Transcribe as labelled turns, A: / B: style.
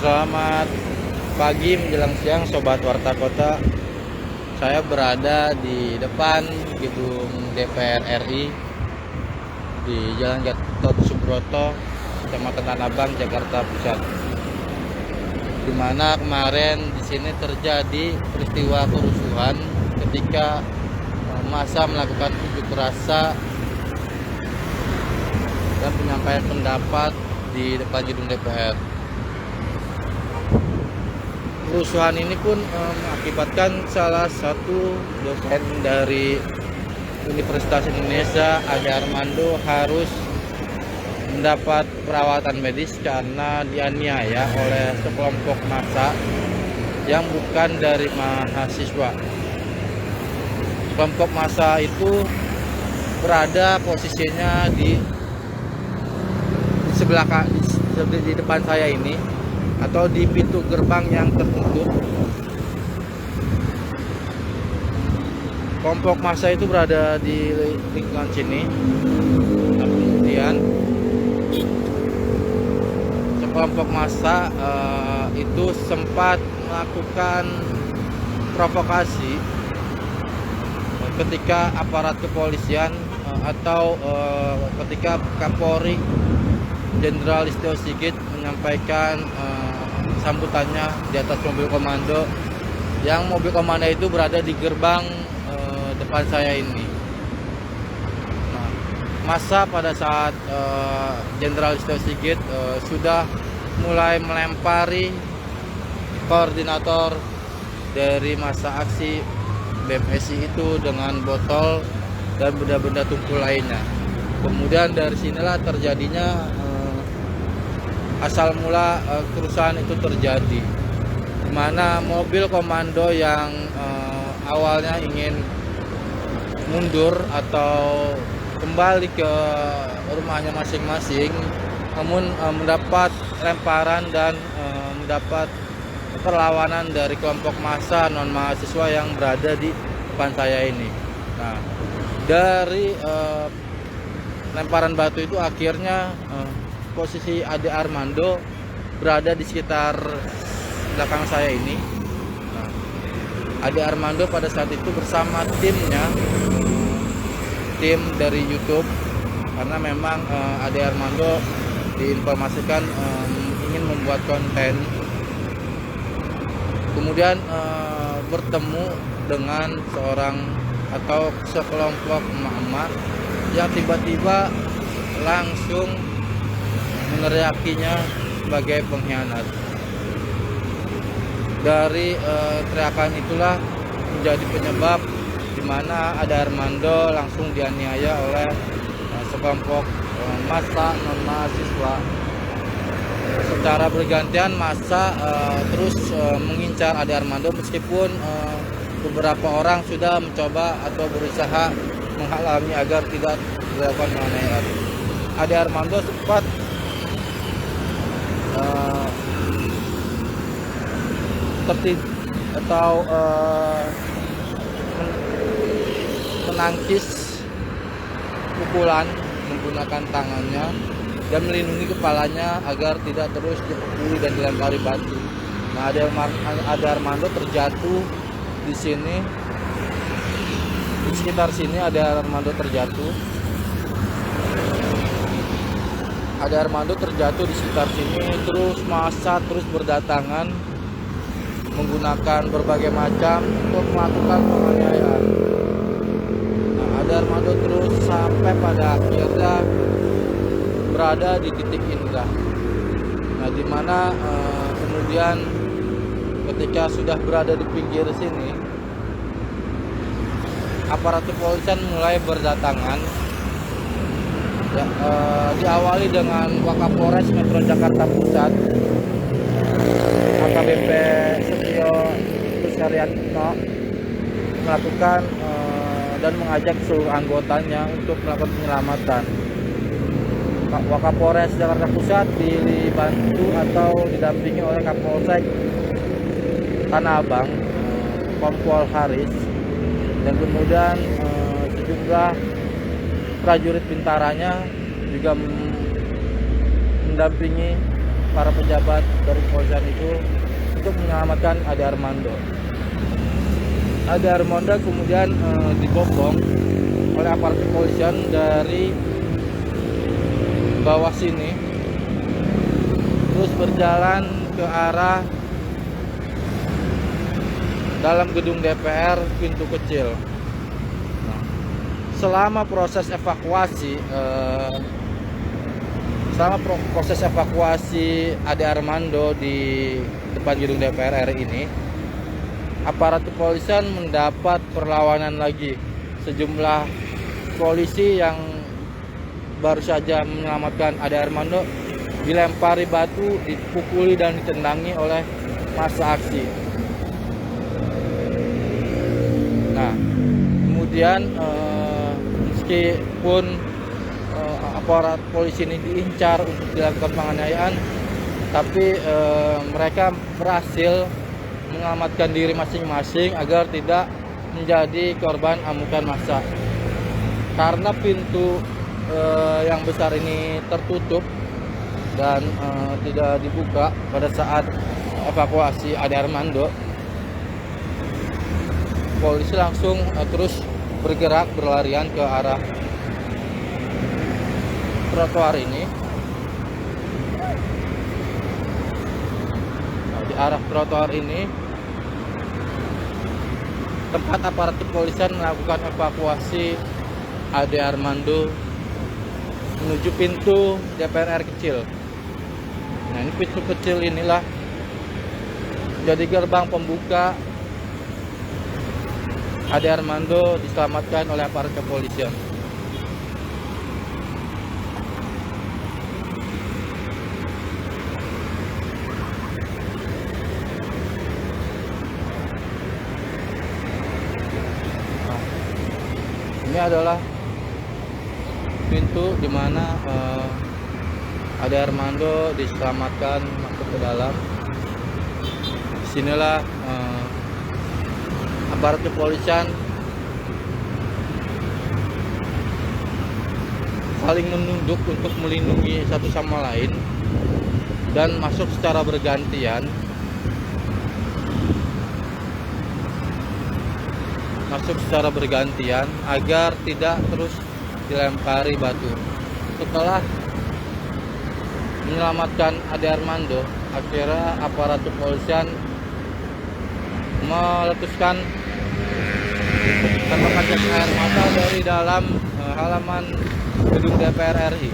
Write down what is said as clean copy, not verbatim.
A: Selamat pagi menjelang siang Sobat Warta Kota. Saya berada di depan gedung DPR RI di Jalan Gatot Subroto, Kecamatan Tanah Abang, Jakarta Pusat. Di mana kemarin di sini terjadi peristiwa kerusuhan ketika massa melakukan unjuk rasa dan penyampaian pendapat di depan gedung DPR. Kerusuhan ini pun mengakibatkan salah satu dosen dari Universitas Indonesia, Ade Armando, harus mendapat perawatan medis karena dianiaya oleh sekelompok massa yang bukan dari mahasiswa. Kelompok massa itu berada posisinya di sebelah di depan saya ini, atau di pintu gerbang yang tertutup. Kelompok massa itu berada di lingkungan sini. Nah, kemudian sekelompok massa itu sempat melakukan provokasi ketika aparat kepolisian atau ketika Kapolri Jenderal Listio Sigit menyampaikan sambutannya di atas mobil komando, yang mobil komando itu berada di gerbang depan saya ini. Nah, massa pada saat Jenderal Listio Sigit sudah mulai melempari koordinator dari massa aksi BMSI itu dengan botol dan benda-benda tumpul lainnya. Kemudian dari sinilah terjadinya asal mula kerusuhan itu terjadi, di mana mobil komando yang awalnya ingin mundur atau kembali ke rumahnya masing-masing, namun mendapat lemparan dan mendapat perlawanan dari kelompok massa non mahasiswa yang berada di depan saya ini. Nah, dari lemparan batu itu akhirnya posisi Ade Armando berada di sekitar belakang saya ini. Nah, Ade Armando pada saat itu bersama timnya, tim dari YouTube, karena memang Ade Armando diinformasikan ingin membuat konten. Kemudian bertemu dengan seorang atau sekelompok emak-emak yang tiba-tiba langsung meneriakinya sebagai pengkhianat. Dari teriakan itulah menjadi penyebab di mana Ade Armando langsung dianiaya oleh sekelompok massa non mahasiswa. Secara bergantian massa terus mengincar Ade Armando, meskipun beberapa orang sudah mencoba atau berusaha menghalangi agar tidak dilakukan penganiayaan. Ade Armando sempat atau menangkis pukulan menggunakan tangannya dan melindungi kepalanya agar tidak terus dipukuli dan dilempari batu. Nah, Ade Armando terjatuh di sini, di sekitar sini Ade Armando terjatuh. Ade Armando terjatuh di sekitar sini, terus massa terus berdatangan menggunakan berbagai macam untuk melakukan penganiayaan. Nah, Ade Armando terus sampai pada akhirnya berada di titik inilah. Nah, di mana kemudian ketika sudah berada di pinggir sini, aparat kepolisian mulai berdatangan. Ya, diawali dengan Wakapolres Metro Jakarta Pusat, AKBP Setio Susaryatno, melakukan dan mengajak seluruh anggotanya untuk melakukan penyelamatan. Wakapolres Jakarta Pusat dibantu atau didampingi oleh Kapolsek Tanah Abang, Kompol Haris, dan kemudian sejumlah prajurit pintaranya juga mendampingi para pejabat dari kepolisian itu untuk menyelamatkan Ade Armando. Ade Armando kemudian dibopong oleh aparat kepolisian dari bawah sini, terus berjalan ke arah dalam gedung DPR pintu kecil. Nah, selama proses evakuasi Ade Armando di depan gedung DPR RI ini, aparat kepolisian mendapat perlawanan lagi. Sejumlah polisi yang baru saja menyelamatkan Ade Armando dilempari batu, dipukuli dan ditendangi oleh massa aksi. Nah, kemudian meskipun aparat polisi ini diincar untuk dilakukan penganiayaan, tapi mereka berhasil menyelamatkan diri masing-masing agar tidak menjadi korban amukan massa. Karena pintu yang besar ini tertutup dan tidak dibuka pada saat evakuasi Ade Armando, polisi langsung terus bergerak berlarian ke arah trotoar ini. Di arah trotoar ini tempat aparat kepolisian melakukan evakuasi Ade Armando menuju pintu DPR kecil. Nah, ini pintu kecil inilah jadi gerbang pembuka Ade Armando diselamatkan oleh aparat kepolisian. Nah, ini adalah pintu di mana Ade Armando diselamatkan masuk ke dalam. Disinilah aparat kepolisian saling menunduk untuk melindungi satu sama lain dan masuk secara bergantian. Agar tidak terus dilempari batu. Setelah menyelamatkan Ade Armando, akhirnya aparat kepolisian meletuskan tembakan gas air mata dari dalam halaman gedung DPR RI.